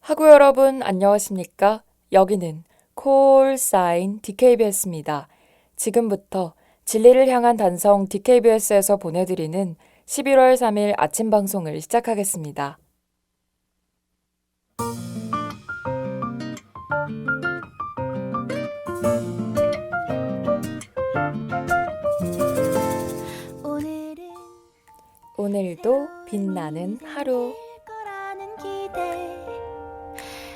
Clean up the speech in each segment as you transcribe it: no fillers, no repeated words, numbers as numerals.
하구 여러분 안녕하십니까? 여기는 콜사인 DKBS입니다. 지금부터 진리를 향한 단성 DKBS에서 보내드리는 11월 3일 아침 방송을 시작하겠습니다. 오늘도 빛나는 하루.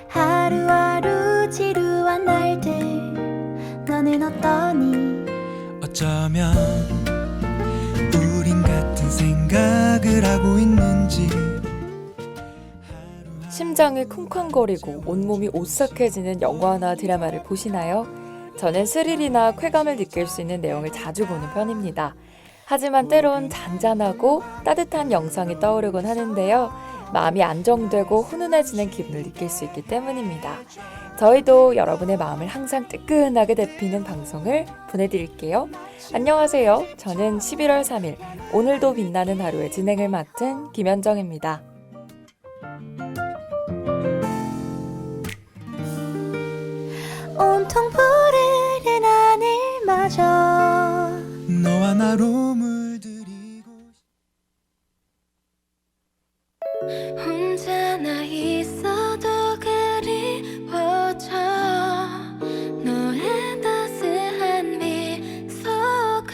하루하루 지루한 날들 너는 어떠니? 어쩌면 우린 같은 생각을 하고 있는지 심장이 쿵쾅거리고 온몸이 오싹해지는 영화나 드라마를 보시나요? 저는 스릴이나 쾌감을 느낄 수 있는 내용을 자주 보는 편입니다. 하지만 때론 잔잔하고 따뜻한 영상이 떠오르곤 하는데요. 마음이 안정되고 훈훈해지는 기분을 느낄 수 있기 때문입니다. 저희도 여러분의 마음을 항상 뜨끈하게 데피는 방송을 보내드릴게요. 안녕하세요. 저는 11월 3일 오늘도 빛나는 하루의 진행을 맡은 김현정입니다. 온통 푸르른 하늘마저 너와 나로 물들이고 혼자나 있어도 그리워져 너의 따스한 미소가.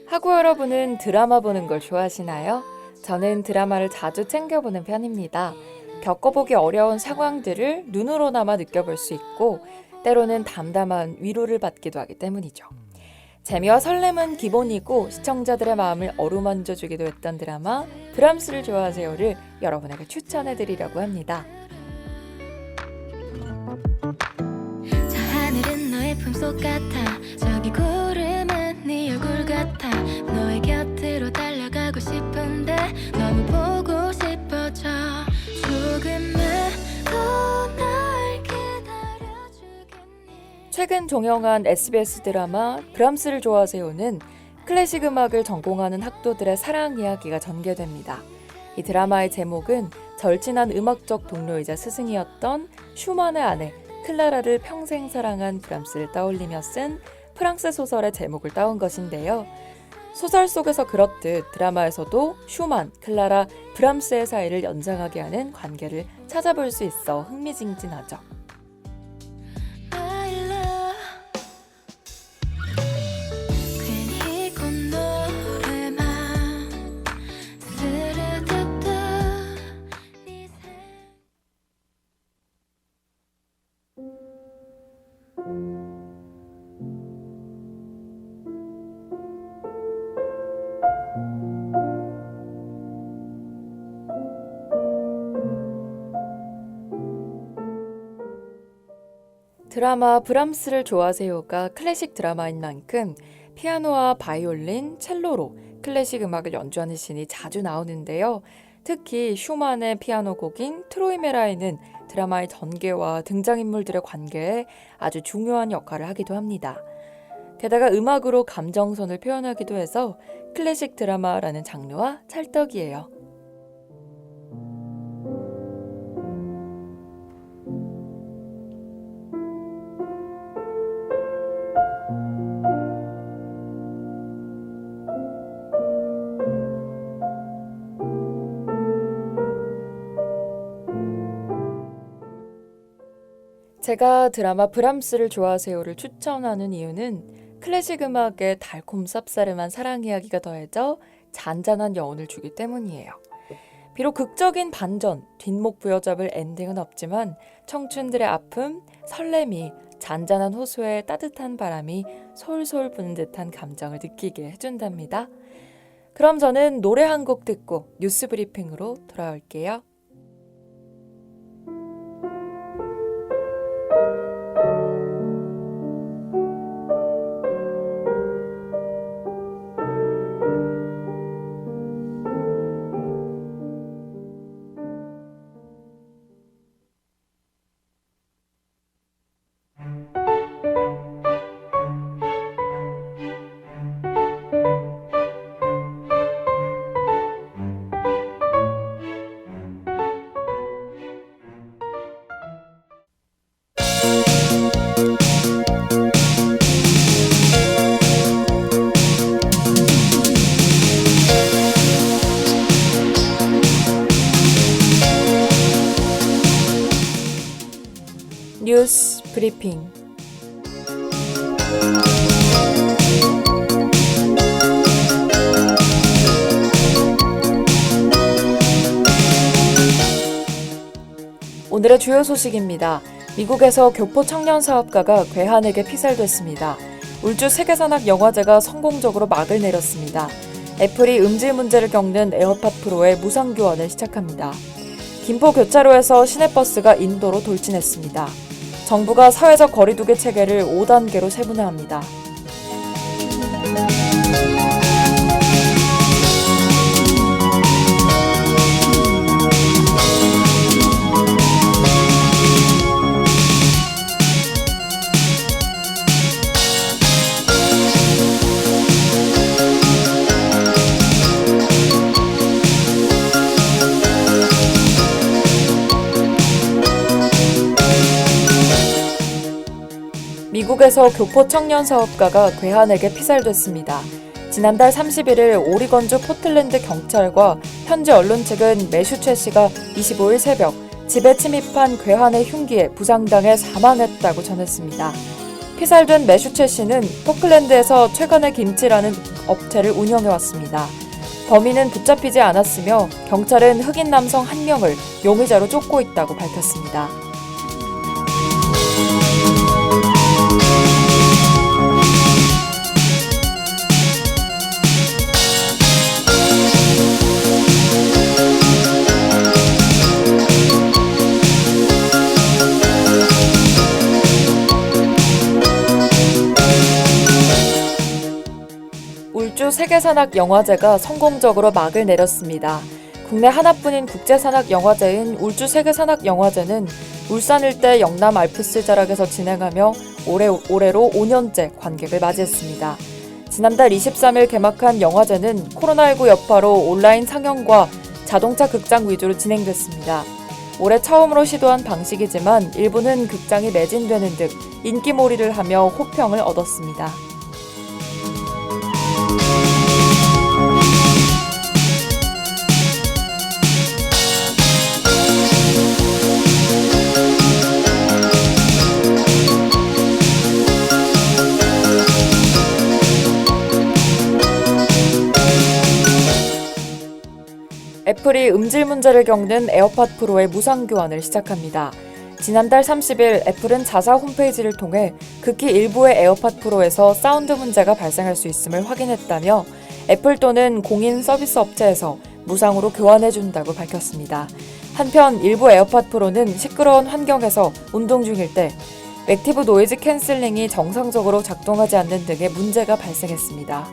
하구 여러분은 드라마 보는 걸 좋아하시나요? 저는 드라마를 자주 챙겨보는 편입니다. 겪어보기 어려운 상황들을 눈으로나마 느껴볼 수 있고 때로는 담담한 위로를 받기도 하기 때문이죠. 재미와 설렘은 기본이고 시청자들의 마음을 어루만져주기도 했던 드라마 브람스를 좋아하세요를 여러분에게 추천해드리려고 합니다. 저 하늘은 너의 품속 같아 저기 구름은 네 얼굴 같아 너의 곁으로 달려가고 싶은데 너무 보고 싶어져 조금만 더 날 기다려주겠니. 최근 종영한 SBS 드라마 브람스를 좋아하세요는 클래식 음악을 전공하는 학도들의 사랑 이야기가 전개됩니다. 이 드라마의 제목은 절친한 음악적 동료이자 스승이었던 슈만의 아내 클라라를 평생 사랑한 브람스를 떠올리며 쓴 프랑스 소설의 제목을 따온 것인데요. 소설 속에서 그렇듯 드라마에서도 슈만, 클라라, 브람스의 사이를 연상하게 하는 관계를 찾아볼 수 있어 흥미진진하죠. My love 괜히 꽃노래만 스르륵득 네 드라마 브람스를 좋아하세요가 클래식 드라마인 만큼 피아노와 바이올린, 첼로로 클래식 음악을 연주하는 씬이 자주 나오는데요. 특히 슈만의 피아노 곡인 트로이메라에는 드라마의 전개와 등장인물들의 관계에 아주 중요한 역할을 하기도 합니다. 게다가 음악으로 감정선을 표현하기도 해서 클래식 드라마라는 장르와 찰떡이에요. 제가 드라마 브람스를 좋아하세요를 추천하는 이유는 클래식 음악에 달콤 쌉싸름한 사랑 이야기가 더해져 잔잔한 여운을 주기 때문이에요. 비록 극적인 반전, 뒷목 부여잡을 엔딩은 없지만 청춘들의 아픔, 설렘이 잔잔한 호수에 따뜻한 바람이 솔솔 부는 듯한 감정을 느끼게 해준답니다. 그럼 저는 노래 한 곡 듣고 뉴스 브리핑으로 돌아올게요. 브리핑. 오늘의 주요 소식입니다. 미국에서 교포 청년 사업가가 괴한에게 피살됐습니다. 울주 세계산악영화제가 성공적으로 막을 내렸습니다. 애플이 음질 문제를 겪는 에어팟 프로의 무상 교환을 시작합니다. 김포 교차로에서 시내버스가 인도로 돌진했습니다. 정부가 사회적 거리두기 체계를 5단계로 세분화합니다. 미국에서 교포 청년 사업가가 괴한에게 피살됐습니다. 지난달 31일 오리건주 포틀랜드 경찰과 현지 언론 측은 매슈 최 씨가 25일 새벽 집에 침입한 괴한의 흉기에 부상당해 사망했다고 전했습니다. 피살된 매슈 최 씨는 포클랜드에서 최근에 김치라는 업체를 운영해왔습니다. 범인은 붙잡히지 않았으며 경찰은 흑인 남성 1명을 용의자로 쫓고 있다고 밝혔습니다. 울주 세계산악영화제가 성공적으로 막을 내렸습니다. 국내 하나뿐인 국제산악영화제인 울주 세계산악영화제는 울산 일대 영남 알프스 자락에서 진행하며 올해로 5년째 관객을 맞이했습니다. 지난달 23일 개막한 영화제는 코로나19 여파로 온라인 상영과 자동차 극장 위주로 진행됐습니다. 올해 처음으로 시도한 방식이지만 일부는 극장이 매진되는 등 인기몰이를 하며 호평을 얻었습니다. 애플이 음질 문제를 겪는 에어팟 프로의 무상 교환을 시작합니다. 지난달 30일 애플은 자사 홈페이지를 통해 극히 일부의 에어팟 프로에서 사운드 문제가 발생할 수 있음을 확인했다며 애플 또는 공인 서비스 업체에서 무상으로 교환해준다고 밝혔습니다. 한편 일부 에어팟 프로는 시끄러운 환경에서 운동 중일 때 액티브 노이즈 캔슬링이 정상적으로 작동하지 않는 등의 문제가 발생했습니다.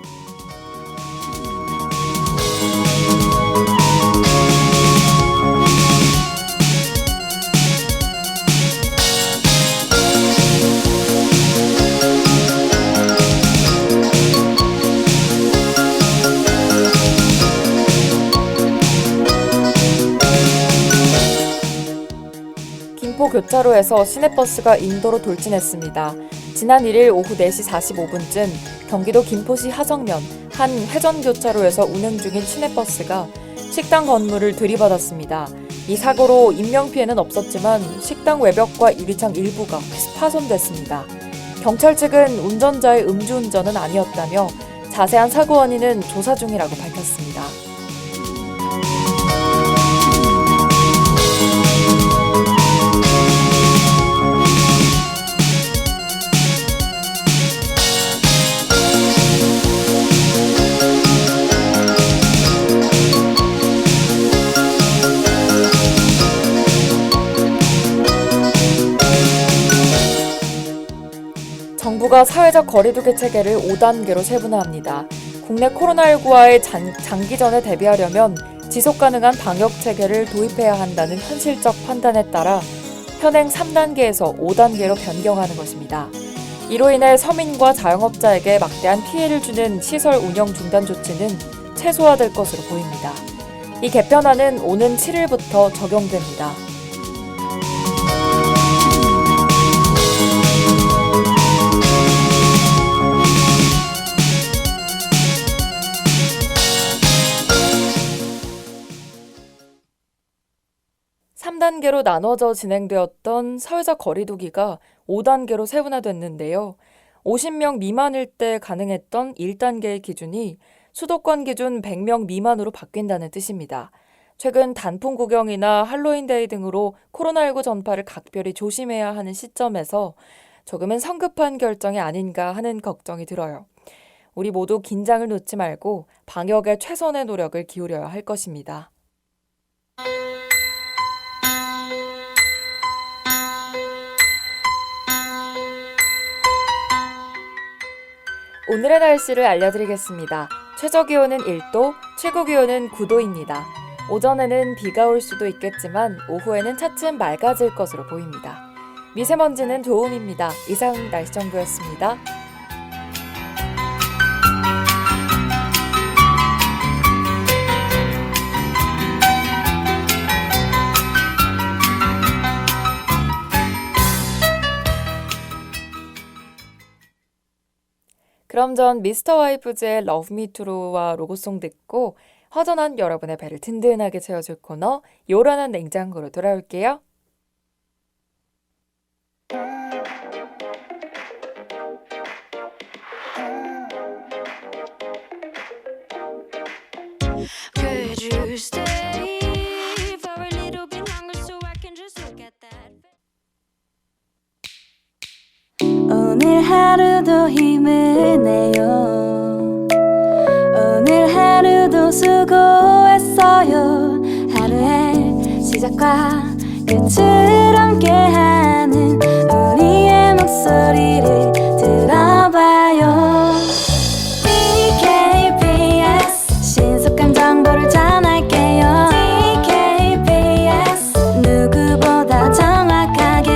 김포 교차로에서 시내버스가 인도로 돌진했습니다. 지난 1일 오후 4시 45분쯤 경기도 김포시 하성면 한 회전교차로에서 운행 중인 시내버스가 식당 건물을 들이받았습니다. 이 사고로 인명피해는 없었지만 식당 외벽과 유리창 일부가 파손됐습니다. 경찰 측은 운전자의 음주운전은 아니었다며 자세한 사고 원인은 조사 중이라고 밝혔습니다. 정부가 사회적 거리두기 체계를 5단계로 세분화합니다. 국내 코로나19와의 장기전에 대비하려면 지속가능한 방역 체계를 도입해야 한다는 현실적 판단에 따라 현행 3단계에서 5단계로 변경하는 것입니다. 이로 인해 서민과 자영업자에게 막대한 피해를 주는 시설 운영 중단 조치는 최소화될 것으로 보입니다. 이 개편안은 오는 7일부터 적용됩니다. 4단계로 나눠져 진행되었던 사회적 거리두기가 5단계로 세분화됐는데요. 50명 미만일 때 가능했던 1단계의 기준이 수도권 기준 100명 미만으로 바뀐다는 뜻입니다. 최근 단풍 구경이나 할로윈데이 등으로 코로나19 전파를 각별히 조심해야 하는 시점에서 조금은 성급한 결정이 아닌가 하는 걱정이 들어요. 우리 모두 긴장을 놓지 말고 방역에 최선의 노력을 기울여야 할 것입니다. 오늘의 날씨를 알려드리겠습니다. 최저기온은 1도, 최고기온은 9도입니다. 오전에는 비가 올 수도 있겠지만 오후에는 차츰 맑아질 것으로 보입니다. 미세먼지는 좋음입니다. 이상 날씨 정보였습니다. 그럼 전 미스터 와이프즈의 Love Me To와 로고송 듣고 허전한 여러분의 배를 든든하게 채워줄 코너 요란한 냉장고로 돌아올게요. Could you stay for a little bit longer so I can just look at that? 오늘 하루도 힘을 내요. 오늘 하루도 수고했어요. 하루의 시작과 끝을 함께하는 우리의 목소리를 들어봐요. DKBS 신속한 정보를 전할게요. DKBS 누구보다 정확하게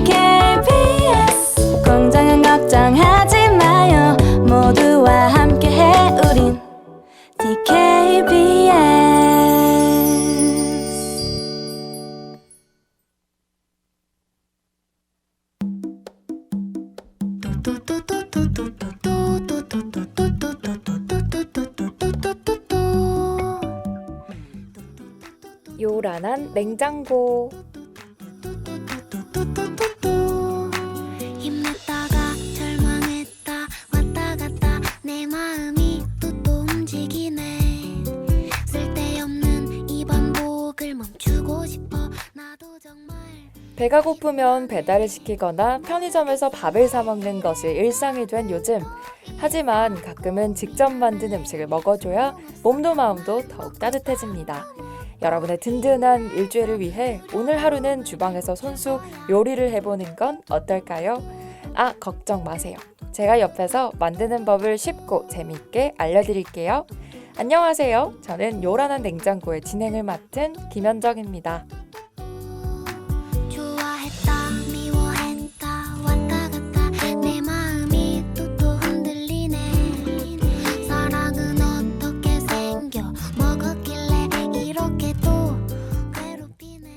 DKBS 공장은 걱정하지 마요. 모두와 함께해 우린 DKBS. 요란한 냉장고. 힘냈다가 절망했다 왔다 갔다 내 마음이 또 움직이네. 쓸데없는 이 반복을 멈추고 싶어 나도 정말. 배가 고프면 배달을 시키거나 편의점에서 밥을 사 먹는 것이 일상이 된 요즘. 하지만 가끔은 직접 만든 음식을 먹어줘야 몸도 마음도 더욱 따뜻해집니다. 여러분의 든든한 일주일을 위해 오늘 하루는 주방에서 손수 요리를 해보는 건 어떨까요? 아, 걱정 마세요. 제가 옆에서 만드는 법을 쉽고 재미있게 알려드릴게요. 안녕하세요. 저는 요란한 냉장고의 진행을 맡은 김현정입니다. 좋아했다 미워했다 왔다 갔다 내 마음이 또 흔들리네. 사랑은 어떻게 생겨 먹었길래 이렇게 또 괴롭히네.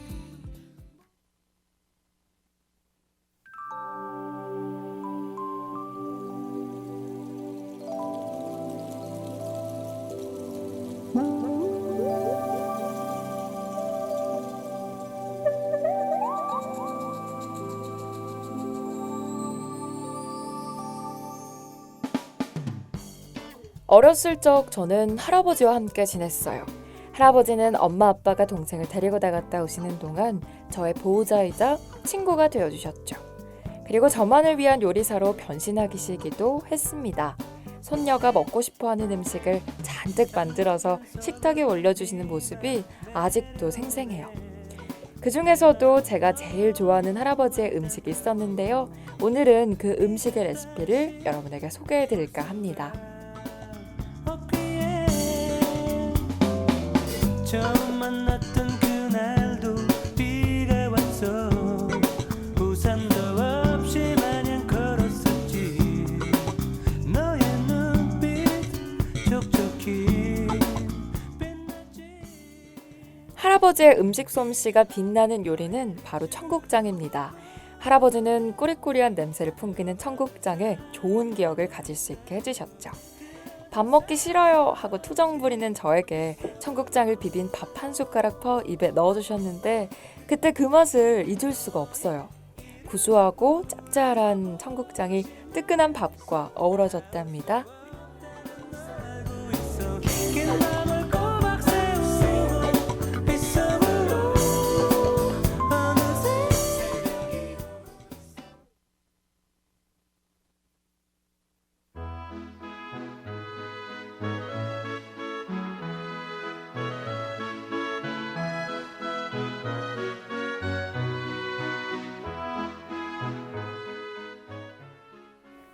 어렸을 적 저는 할아버지와 함께 지냈어요. 할아버지는 엄마 아빠가 동생을 데리고 나갔다 오시는 동안 저의 보호자이자 친구가 되어주셨죠. 그리고 저만을 위한 요리사로 변신하시기도 했습니다. 손녀가 먹고 싶어하는 음식을 잔뜩 만들어서 식탁에 올려주시는 모습이 아직도 생생해요. 그 중에서도 제가 제일 좋아하는 할아버지의 음식이 있었는데요. 오늘은 그 음식의 레시피를 여러분에게 소개해드릴까 합니다. 처음 만났던 그날도 비가 왔어. 우산도 없이 마냥 걸었었지. 너의 눈빛 촉촉히 빛났지. 할아버지의 음식 솜씨가 빛나는 요리는 바로 청국장입니다. 할아버지는 꾸리꾸리한 냄새를 풍기는 청국장에 좋은 기억을 가질 수 있게 해주셨죠. 밥 먹기 싫어요 하고 투정 부리는 저에게 청국장을 비빈 밥 한 숟가락 퍼 입에 넣어주셨는데 그때 그 맛을 잊을 수가 없어요. 구수하고 짭짤한 청국장이 뜨끈한 밥과 어우러졌답니다. 살고 있어 긴 맘을 꼬박 세우고 빗속으로 어느새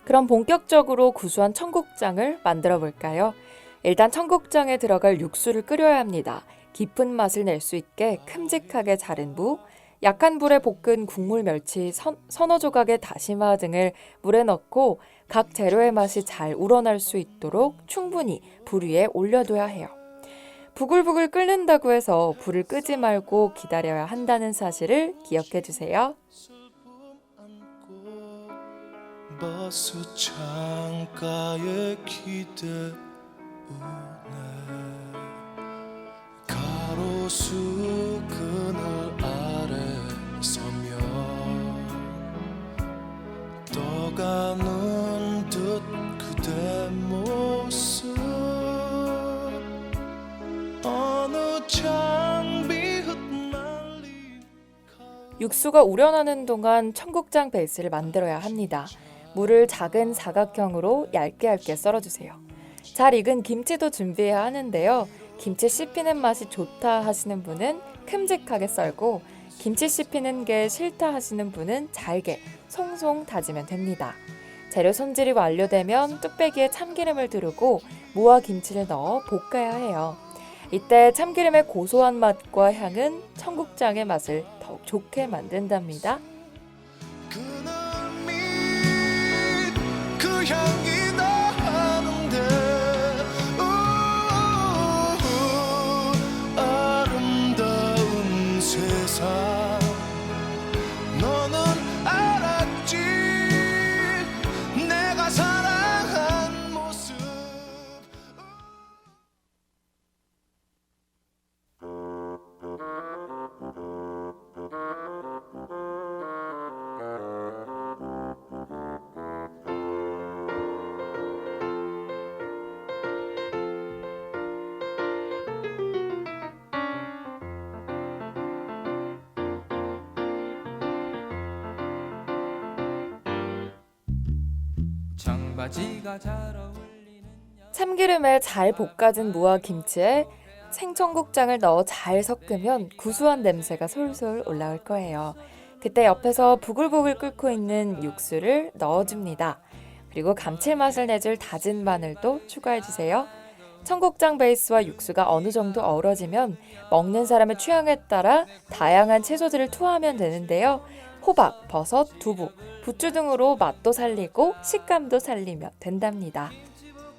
그럼 본격적으로 구수한 청국장을 만들어 볼까요? 일단 청국장에 들어갈 육수를 끓여야 합니다. 깊은 맛을 낼 수 있게 큼직하게 자른 무, 약한 불에 볶은 국물 멸치 서너 조각의 다시마 등을 물에 넣고 각 재료의 맛이 잘 우러날 수 있도록 충분히 불 위에 올려둬야 해요. 부글부글 끓는다고 해서 불을 끄지 말고 기다려야 한다는 사실을 기억해 주세요. 버스 창가에 기대우네 가로수 그늘 아래 서면 떠가는 듯 그대 모습 어느 장비 흩날린 육수가 우려나는 동안 청국장 베이스를 만들어야 합니다. 물을 작은 사각형으로 얇게 썰어주세요. 잘 익은 김치도 준비해야 하는데요. 김치 씹히는 맛이 좋다 하시는 분은 큼직하게 썰고 김치 씹히는 게 싫다 하시는 분은 잘게 송송 다지면 됩니다. 재료 손질이 완료되면 뚝배기에 참기름을 두르고 무와 김치를 넣어 볶아야 해요. 이때 참기름의 고소한 맛과 향은 청국장의 맛을 더욱 좋게 만든답니다. 그늘 밑 그 향이 나는데 아름다운 세상 너는 알았지 내가 사랑한 모습 청바지가 잘 어울리는 참기름에 잘 볶아진 무와 김치에 생청국장을 넣어 잘 섞으면 구수한 냄새가 솔솔 올라올 거예요. 그때 옆에서 부글부글 끓고 있는 육수를 넣어줍니다. 그리고 감칠맛을 내줄 다진 마늘도 추가해주세요. 청국장 베이스와 육수가 어느 정도 어우러지면 먹는 사람의 취향에 따라 다양한 채소들을 투하하면 되는데요. 호박, 버섯, 두부, 부추 등으로 맛도 살리고 식감도 살리면 된답니다.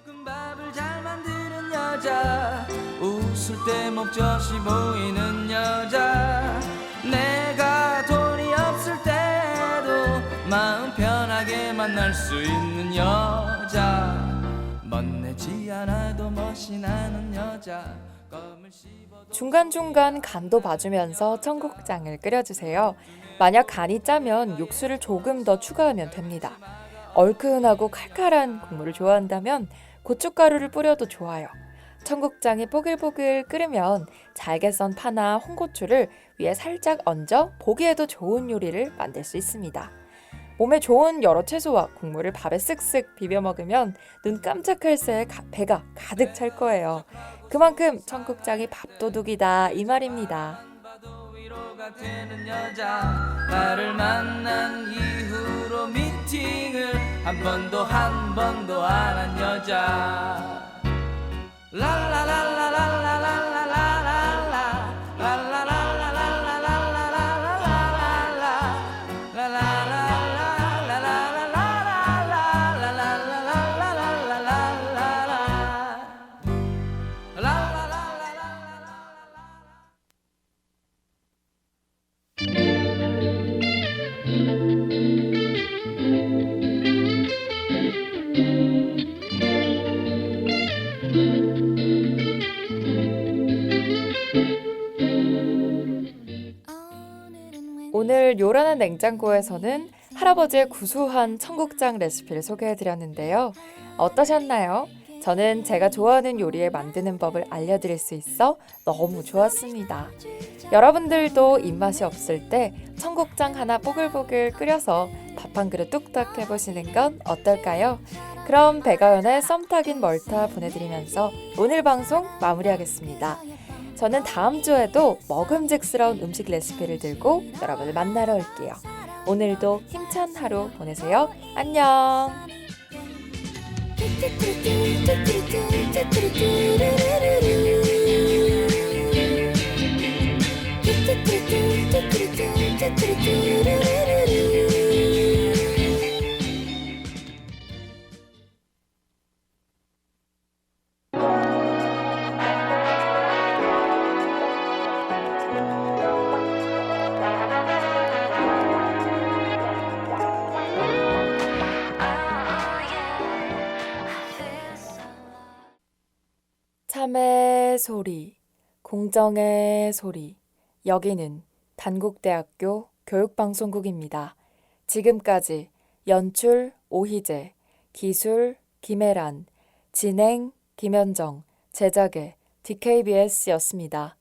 볶음밥을 잘 만드는 여자 웃을 때 목젖이 보이는 여자 내가 돈이 없을 때도 마음 편하게 만날 수 있는 여자 멋내지 않아도 멋이 나는 여자 껌을 씹어도 중간중간 간도 봐주면서 청국장을 끓여주세요. 만약 간이 짜면 육수를 조금 더 추가하면 됩니다. 얼큰하고 칼칼한 국물을 좋아한다면 고춧가루를 뿌려도 좋아요. 청국장이 뽀글뽀글 끓으면 잘게 썬 파나 홍고추를 위에 살짝 얹어 보기에도 좋은 요리를 만들 수 있습니다. 몸에 좋은 여러 채소와 국물을 밥에 쓱쓱 비벼 먹으면 눈 깜짝할 새에 배가 가득 찰 거예요. 그만큼 청국장이 밥도둑이다 이 말입니다. 봐도 위로가 되는 여자 나를 만난 이후로 미팅을 한 번도 안 한 여자 요란한 냉장고에서는 할아버지의 구수한 청국장 레시피를 소개해드렸는데요. 어떠셨나요? 저는 제가 좋아하는 요리에 만드는 법을 알려드릴 수 있어 너무 좋았습니다. 여러분들도 입맛이 없을 때 청국장 하나 뽀글뽀글 끓여서 밥 한 그릇 뚝딱 해보시는 건 어떨까요? 그럼 백아연의 썸타긴 멀타 보내드리면서 오늘 방송 마무리하겠습니다. 저는 다음 주에도 먹음직스러운 음식 레시피를 들고 여러분을 만나러 올게요. 오늘도 힘찬 하루 보내세요. 안녕. 참의 소리, 공정의 소리. 여기는 단국대학교 교육방송국입니다. 지금까지 연출 오희재, 기술 김혜란, 진행 김현정, 제작의 DKBS였습니다.